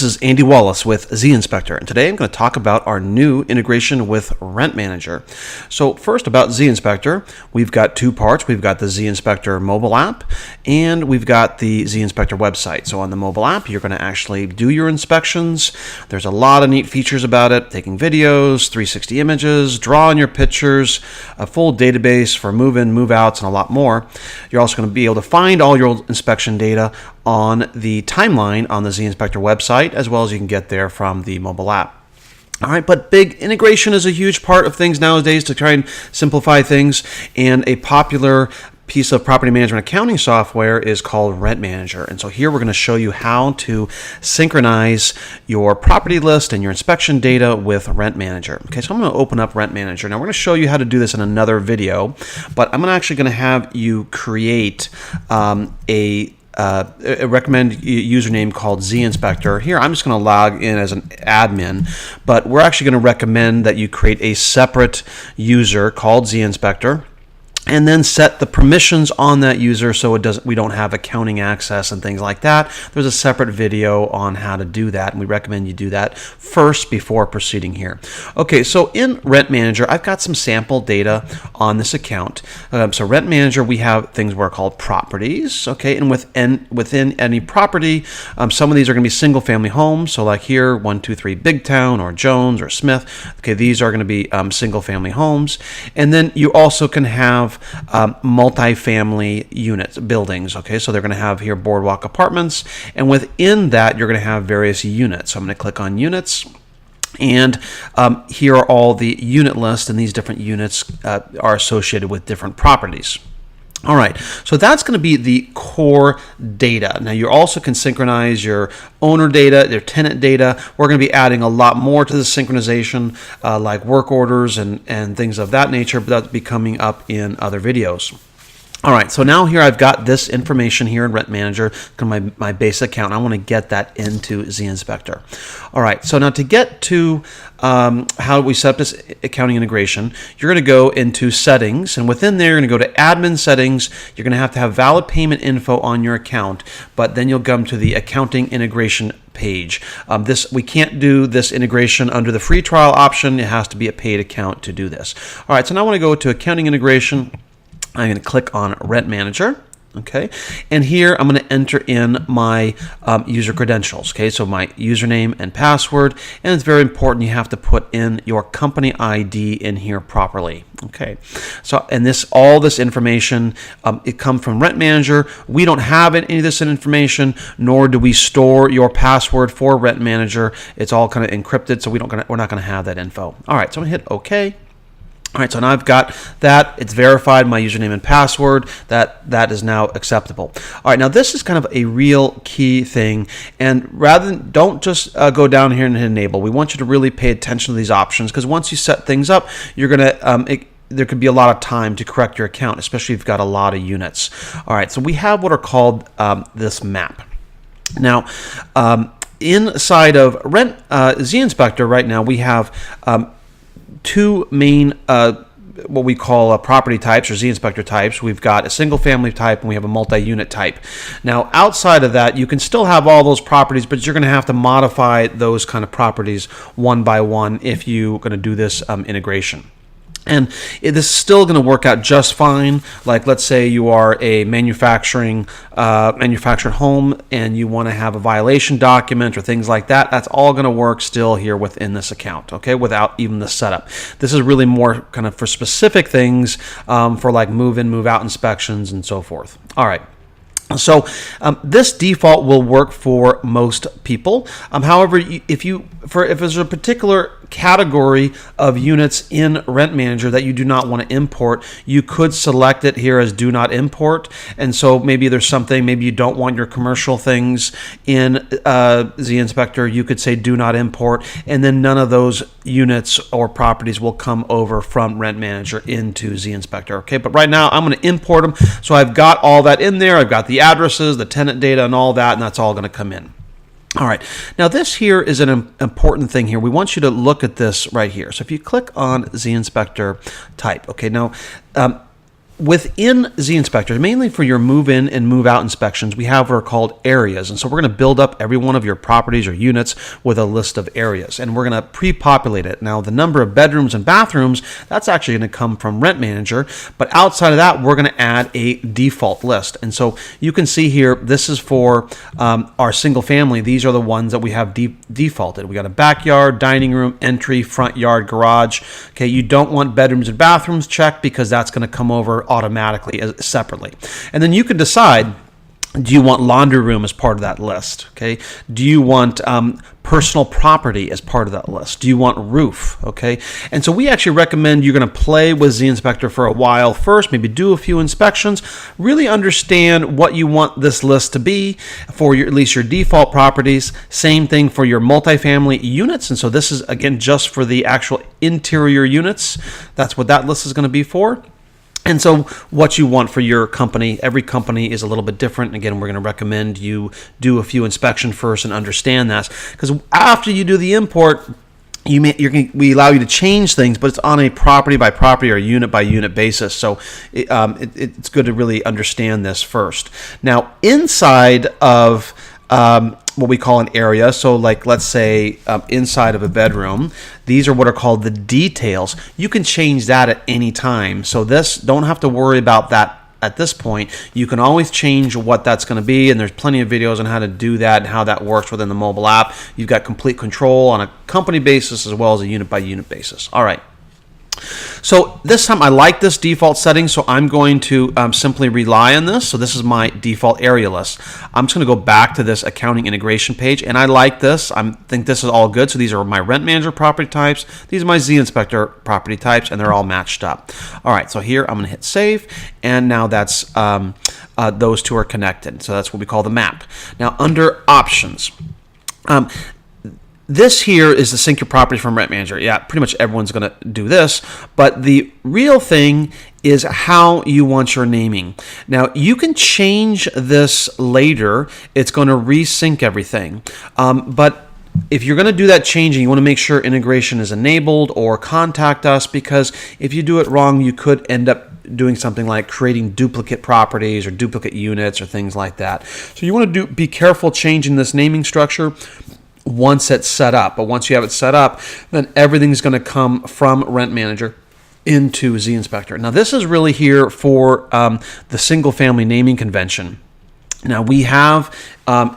This is Andy Wallace with zInspector, and today I'm going to talk about our new integration with Rent Manager. So first, about zInspector, we've got two parts. We've got the zInspector mobile app, and we've got the zInspector website. So on the mobile app, you're going to actually do your inspections. There's a lot of neat features about it, taking videos, 360 images, drawing your pictures, a full database for move-in, move-outs, and a lot more. You're also going to be able to find all your inspection data on the timeline on the zInspector website, as well as you can get there from the mobile app. All right, but big integration is a huge part of things nowadays to try and simplify things, and a popular piece of property management accounting software is called Rent Manager. And so here we're going to show you how to synchronize your property list and your inspection data with Rent Manager. Okay, so I'm going to open up Rent Manager. Now we're going to show you how to do this in another video, but I'm actually going to have you create a recommend username called zInspector. Here, I'm just going to log in as an admin, but we're actually going to recommend that you create a separate user called zInspector, and then set the permissions on that user so we don't have accounting access and things like that. There's a separate video on how to do that, and we recommend you do that first before proceeding here. Okay, so in Rent Manager, I've got some sample data on this account. So Rent Manager, we have things where called properties, okay, and within any property, some of these are going to be single family homes. So like here, 123 Big Town or Jones or Smith. Okay, these are going to be single family homes. And then you also can have multi-family units, buildings. Okay, so they're going to have here boardwalk apartments, and within that you're going to have various units. So I'm going to click on units, and here are all the unit lists, and these different units are associated with different properties. All right, so that's going to be the core data. Now you also can synchronize your owner data, your tenant data. We're going to be adding a lot more to the synchronization, like work orders and things of that nature, but that'll be coming up in other videos. All right, so now here I've got this information here in Rent Manager, my base account. I want to get that into zInspector. All right, so now to get to how we set up this accounting integration, you're going to go into settings, and within there you're going to go to admin settings. You're going to have valid payment info on your account, but then you'll come to the accounting integration page. We can't do this integration under the free trial option. It has to be a paid account to do this. All right, so now I want to go to accounting integration. I'm going to click on Rent Manager, okay, and here I'm going to enter in my user credentials, okay, so my username and password, and it's very important you have to put in your company ID in here properly, okay. So, and all this information, it comes from Rent Manager. We don't have any of this information, nor do we store your password for Rent Manager. It's all kind of encrypted, so we're not going to have that info. All right, so I'm going to hit OK. All right, so now I've got that. It's verified, my username and password. That is now acceptable. All right, now this is kind of a real key thing, and don't just go down here and hit enable. We want you to really pay attention to these options, because once you set things up, you're gonna there could be a lot of time to correct your account, especially if you've got a lot of units. All right, so we have what are called this map. Now, inside of zInspector right now, we have two main what we call property types, or zInspector types. We've got a single family type and we have a multi-unit type. Now outside of that, you can still have all those properties, but you're going to have to modify those kind of properties one by one if you're going to do this integration. And this is still going to work out just fine. Like, let's say you are a manufactured home and you want to have a violation document or things like that. That's all going to work still here within this account, okay, without even the setup. This is really more kind of for specific things, for like move-in, move-out inspections and so forth. All right. So this default will work for most people. However, if there's a particular category of units in Rent Manager that you do not want to import, you could select it here as do not import. And so maybe there's something, maybe you don't want your commercial things in zInspector, you could say do not import, and then none of those units or properties will come over from Rent Manager into zInspector. Okay, but right now I'm going to import them. So I've got all that in there. I've got the addresses, the tenant data, and all that, and that's all going to come in. All right, now this here is an important thing here. We want you to look at this right here. So if you click on zInspector type, okay, now within zInspector, mainly for your move-in and move-out inspections, we have what are called areas. And so we're going to build up every one of your properties or units with a list of areas. And we're going to pre-populate it. Now, the number of bedrooms and bathrooms, that's actually going to come from Rent Manager. But outside of that, we're going to add a default list. And so you can see here, this is for our single family. These are the ones that we have defaulted. We got a backyard, dining room, entry, front yard, garage. Okay, you don't want bedrooms and bathrooms checked because that's going to come over automatically separately. And then you can decide, do you want laundry room as part of that list? Okay. Do you want personal property as part of that list? Do you want roof? Okay. And so we actually recommend you're going to play with zInspector for a while first, maybe do a few inspections, really understand what you want this list to be for at least your default properties. Same thing for your multifamily units. And so this is, again, just for the actual interior units. That's what that list is going to be for. And so what you want for your company, every company is a little bit different. And again, we're going to recommend you do a few inspections first and understand that. Because after you do the import, we allow you to change things, but it's on a property by property or unit by unit basis. So it's good to really understand this first. Now, inside of what we call an area, so like let's say inside of a bedroom, these are what are called the details. You can change that at any time. So this, don't have to worry about that at this point. You can always change what that's going to be, and there's plenty of videos on how to do that and how that works within the mobile app. You've got complete control on a company basis as well as a unit by unit basis. All right. So this time I like this default setting, so I'm going to simply rely on this. So this is my default area list. I'm just going to go back to this accounting integration page, and I like this. I think this is all good. So these are my Rent Manager property types. These are my zInspector property types, and they're all matched up. All right, so here I'm going to hit save, and now that's those two are connected. So that's what we call the map. Now under options. This here is the sync your property from Rent Manager. Yeah, pretty much everyone's going to do this, but the real thing is how you want your naming. Now, you can change this later. It's going to resync everything, but if you're going to do that changing, you want to make sure integration is enabled or contact us, because if you do it wrong, you could end up doing something like creating duplicate properties or duplicate units or things like that. So you want to be careful changing this naming structure once it's set up. But once you have it set up, then everything's going to come from Rent Manager into zInspector. Now this is really here for the single family naming convention. Now we have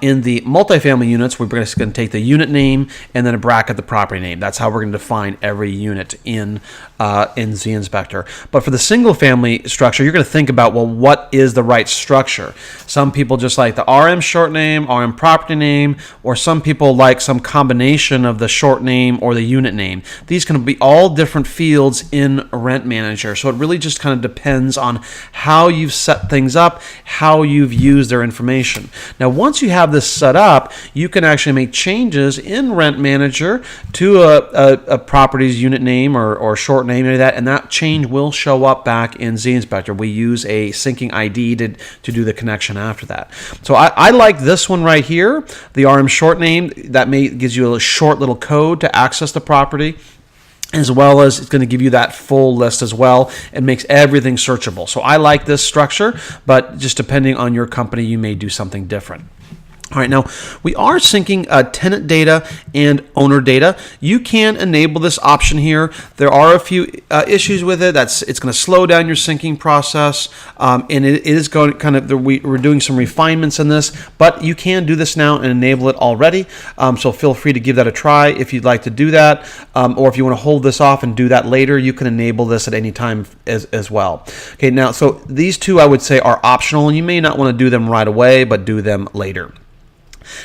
in the multifamily units, we're just going to take the unit name and then a bracket the property name. That's how we're going to define every unit in zInspector. But for the single family structure, you're going to think about, well, what is the right structure? Some people just like the RM short name, RM property name, or some people like some combination of the short name or the unit name. These can be all different fields in Rent Manager. So it really just kind of depends on how you've set things up, how you've used their information. Now, once you have this set up, you can actually make changes in Rent Manager to a property's unit name or short name, any of that, and that change will show up back in zInspector. We use a syncing ID to do the connection after that. So I like this one right here, the RM short name. That gives you a short little code to access the property, as well as it's going to give you that full list as well and makes everything searchable. So I like this structure, but just depending on your company, you may do something different. All right, now we are syncing tenant data and owner data. You can enable this option here. There are a few issues with it. It's going to slow down your syncing process, and it is going we're doing some refinements in this, but you can do this now and enable it already. So feel free to give that a try if you'd like to do that, or if you want to hold this off and do that later, you can enable this at any time as well. Okay, now so these two I would say are optional, and you may not want to do them right away, but do them later.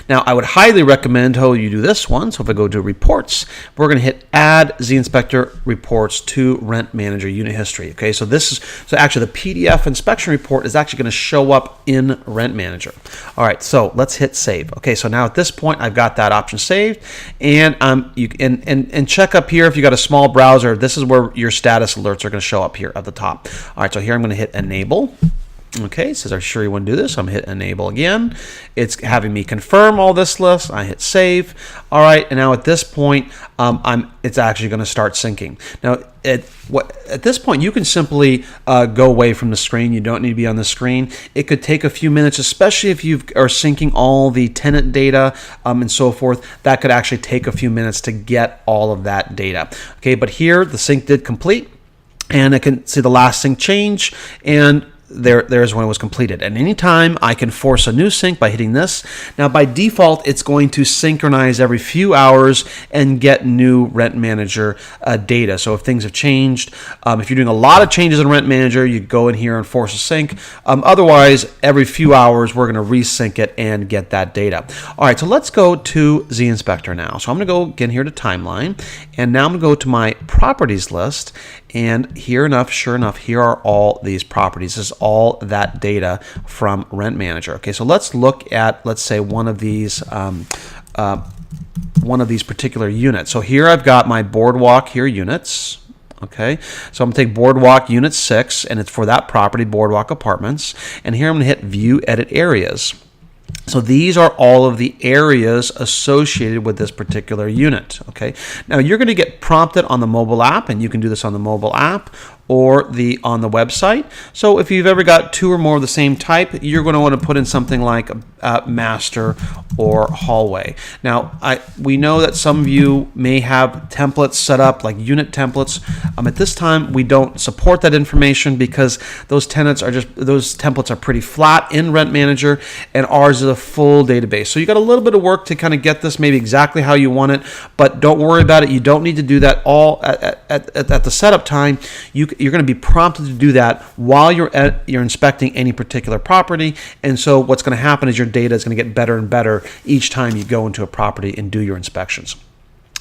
Now, I would highly recommend how you do this one. So if I go to reports, we're going to hit add zInspector reports to Rent Manager unit history. Okay, so actually the PDF inspection report is actually going to show up in Rent Manager. All right, so let's hit save. Okay, so now at this point, I've got that option saved, and you can check up here if you got a small browser. This is where your status alerts are going to show up here at the top. All right, so here I'm going to hit enable. Okay, it says, are you sure you want to do this? I'm going to hit enable again. It's having me confirm all this list. I hit save. All right, and now at this point, it's actually going to start syncing. Now, at this point, you can simply go away from the screen. You don't need to be on the screen. It could take a few minutes, especially if you are syncing all the tenant data and so forth. That could actually take a few minutes to get all of that data. Okay, but here the sync did complete, and I can see the last sync change, and there's when it was completed. At any time, I can force a new sync by hitting this. Now, by default, it's going to synchronize every few hours and get new Rent Manager data. So if things have changed, if you're doing a lot of changes in Rent Manager, you go in here and force a sync. Otherwise, every few hours, we're going to resync it and get that data. All right, so let's go to zInspector now. So I'm going to go again here to Timeline, and now I'm going to go to my Properties list. And sure enough, here are all these properties. This is all that data from Rent Manager. Okay, so let's look at, let's say, one of these particular units. So here I've got my Boardwalk here units. Okay, so I'm going to take Boardwalk Unit 6, and it's for that property, Boardwalk Apartments. And here I'm going to hit View Edit Areas. So these are all of the areas associated with this particular unit. Okay. Now you're going to get prompted on the mobile app, and you can do this on the mobile app or on the website. So if you've ever got two or more of the same type, you're going to want to put in something like master or hallway. Now we know that some of you may have templates set up like unit templates. At this time, we don't support that information because those templates are pretty flat in Rent Manager, and ours is a full database. So you got a little bit of work to kind of get this maybe exactly how you want it, but don't worry about it. You don't need to do that all at the setup time. You're going to be prompted to do that while you're inspecting any particular property. And so what's going to happen is your data is going to get better and better each time you go into a property and do your inspections.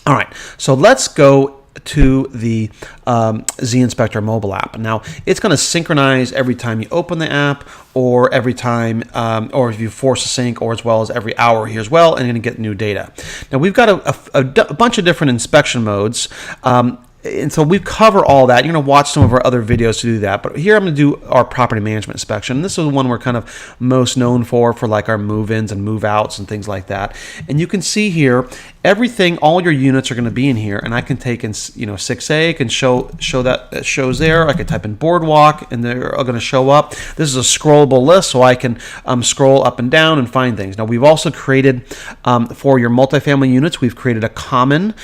All right, so let's go to the zInspector mobile app. Now, it's going to synchronize every time you open the app, or every time, or if you force a sync, or as well as every hour here as well, and you're going to get new data. Now, we've got a bunch of different inspection modes. And so we cover all that. You're going to watch some of our other videos to do that. But here I'm going to do our property management inspection. And this is the one we're kind of most known for like our move-ins and move-outs and things like that. And you can see here, everything, all your units are going to be in here. And I can take in, 6A, can show that it shows there. I can type in Boardwalk, and they're going to show up. This is a scrollable list, so I can scroll up and down and find things. Now, we've also created, for your multifamily units, we've created a common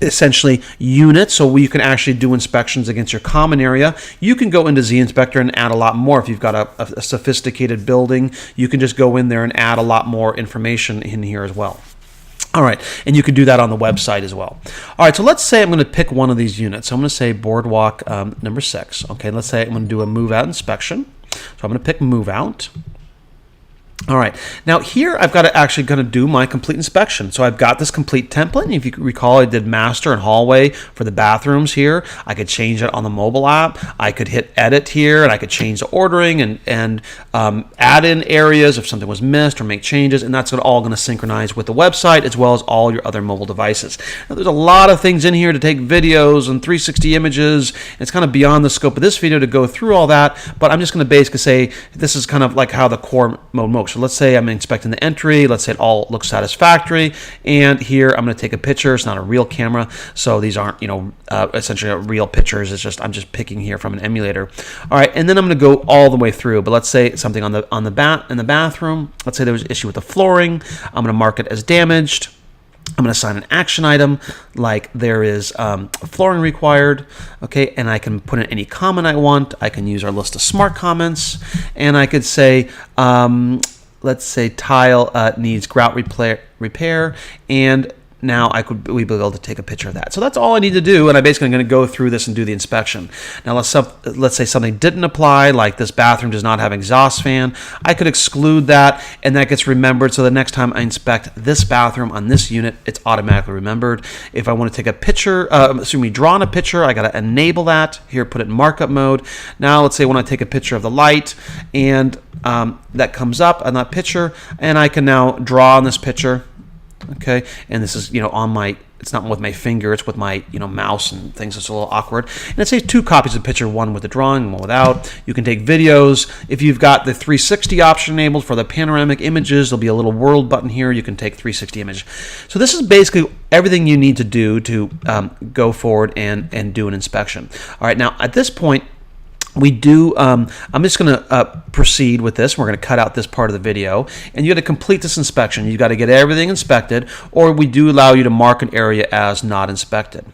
essentially units, so you can actually do inspections against your common area. You can go into zInspector and add a lot more. If you've got a sophisticated building, you can just go in there and add a lot more information in here as well. All right, and you can do that on the website as well. All right, so let's say I'm going to pick one of these units. So I'm going to say Boardwalk number 6. Okay, let's say I'm going to do a move-out inspection. So I'm going to pick move-out. All right, now here I've got to actually going to do my complete inspection. So I've got this complete template, and if you recall, I did master and hallway for the bathrooms here. I could change it on the mobile app. I could hit edit here, and I could change the ordering and add in areas if something was missed or make changes, and that's all going to synchronize with the website as well as all your other mobile devices. Now, there's a lot of things in here to take videos and 360 images. It's kind of beyond the scope of this video to go through all that, but I'm just going to basically say this is kind of like how the core mode works. So let's say I'm inspecting the entry. Let's say it all looks satisfactory. And here I'm going to take a picture. It's not a real camera, so these aren't, essentially real pictures. It's just I'm just picking here from an emulator. All right, and then I'm going to go all the way through. But let's say something in the bathroom. Let's say there was an issue with the flooring. I'm going to mark it as damaged. I'm going to assign an action item like there is flooring required, okay, and I can put in any comment I want. I can use our list of smart comments, and I could say, let's say tile needs grout repair, and now we'd be able to take a picture of that. So that's all I need to do, and I'm basically going to go through this and do the inspection. Now let's say something didn't apply, like this bathroom does not have an exhaust fan. I could exclude that, and that gets remembered, so the next time I inspect this bathroom on this unit, it's automatically remembered. If I want to take a picture, draw on a picture, I got to enable that. Here, put it in markup mode. Now let's say when I take a picture of the light, and that comes up on that picture, and I can now draw on this picture. Okay, and this is on my it's not with my finger, it's with my mouse and things. It's a little awkward. And it says 2 copies of the picture, one with the drawing and one without. You can take videos. If you've got the 360 option enabled for the panoramic images, there'll be a little world button here. You can take 360 images. So this is basically everything you need to do to go forward and do an inspection. All right, now at this point, we do, I'm just going to proceed with this. We're going to cut out this part of the video, and you got to complete this inspection. You got to get everything inspected, or we do allow you to mark an area as not inspected.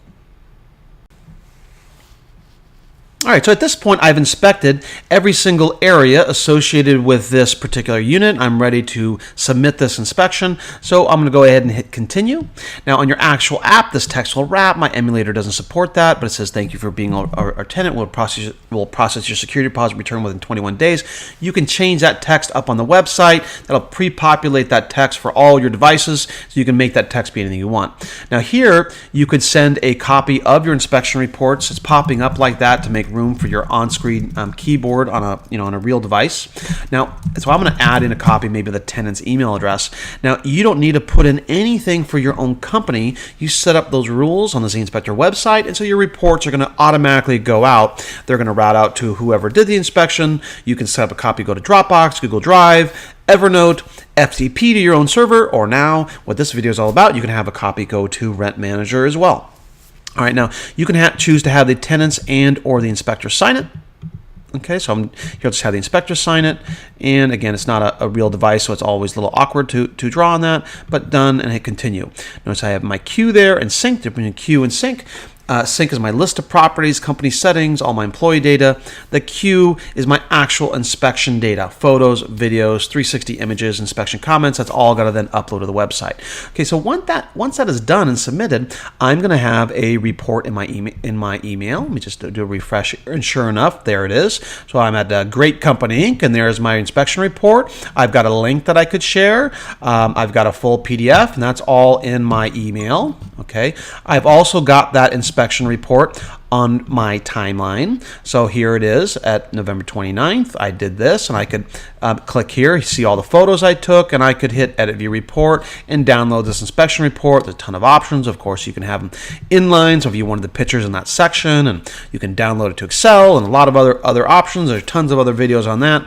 All right, so at this point, I've inspected every single area associated with this particular unit. I'm ready to submit this inspection, so I'm going to go ahead and hit continue. Now, on your actual app, this text will wrap. My emulator doesn't support that, but it says, thank you for being our tenant. We'll process your security deposit return within 21 days. You can change that text up on the website. That'll pre-populate that text for all your devices, so you can make that text be anything you want. Now, here, you could send a copy of your inspection reports. It's popping up like that to make room for your on-screen keyboard on a real device. Now, so I'm going to add in a copy, maybe the tenant's email address. Now, you don't need to put in anything for your own company. You set up those rules on the zInspector website, and so your reports are going to automatically go out. They're going to route out to whoever did the inspection. You can set up a copy, go to Dropbox, Google Drive, Evernote, FTP to your own server, or now, what this video is all about, you can have a copy go to Rent Manager as well. All right, now you can choose to have the tenants and or the inspector sign it. Okay, so here I'll just have the inspector sign it. And again, it's not a real device, so it's always a little awkward to draw on that, but done, and hit continue. Notice I have my queue there and sync, between queue and sync. Sync is my list of properties, company settings, all my employee data. The queue is my actual inspection data, photos, videos, 360 images, inspection comments. That's all got to then upload to the website. Okay, so once that is done and submitted, I'm going to have a report in my email. Let me just do a refresh, and sure enough, there it is. So I'm at Great Company Inc., and there's my inspection report. I've got a link that I could share. I've got a full PDF, and that's all in my email. Okay, I've also got that inspection report on my timeline. So here it is at November 29th. I did this, and I could click here, see all the photos I took, and I could hit Edit View Report and download this inspection report. There's a ton of options. Of course, you can have them inline, so if you wanted the pictures in that section, and you can download it to Excel, and a lot of other options. There's tons of other videos on that.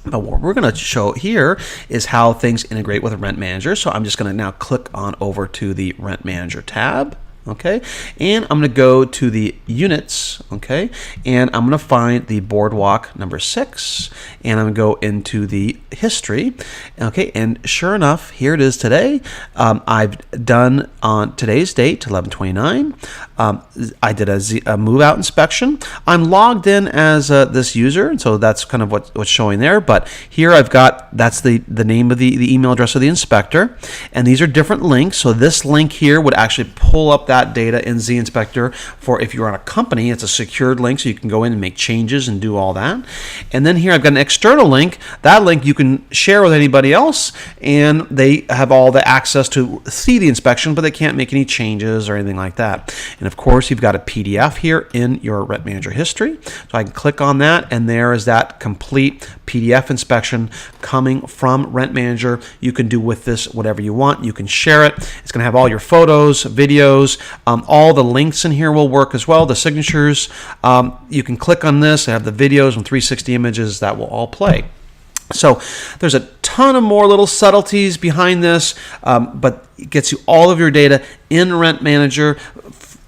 But what we're going to show here is how things integrate with a Rent Manager. So I'm just going to now click on over to the Rent Manager tab. Okay, and I'm going to go to the units, okay, and I'm going to find the boardwalk number 6, and I'm going to go into the history, okay, and sure enough, here it is today. I've done on today's date, 11/29. I did a move-out inspection. I'm logged in as this user, and so that's kind of what's showing there. But here I've got, that's the name of the email address of the inspector, and these are different links. So this link here would actually pull up that data in zInspector for if you're on a company. It's a secured link, so you can go in and make changes and do all that. And then here I've got an external link. That link you can share with anybody else, and they have all the access to see the inspection, but they can't make any changes or anything like that. And of course, you've got a PDF here in your Rent Manager history. So I can click on that, and there is that complete PDF inspection coming from Rent Manager. You can do with this whatever you want. You can share it. It's going to have all your photos, videos, all the links in here will work as well, the signatures. You can click on this and have the videos and 360 images that will all play. So there's a ton of more little subtleties behind this, but it gets you all of your data in Rent Manager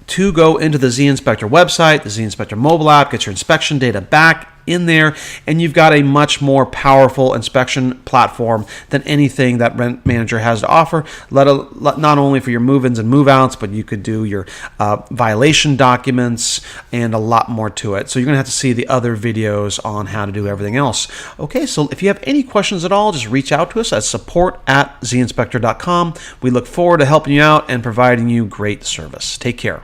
to go into the zInspector website, the zInspector mobile app, get your inspection data back in there, and you've got a much more powerful inspection platform than anything that Rent Manager has to offer, not only for your move-ins and move-outs, but you could do your violation documents and a lot more to it. So you're going to have to see the other videos on how to do everything else. Okay, so if you have any questions at all, just reach out to us at support@zinspector.com. We look forward to helping you out and providing you great service. Take care.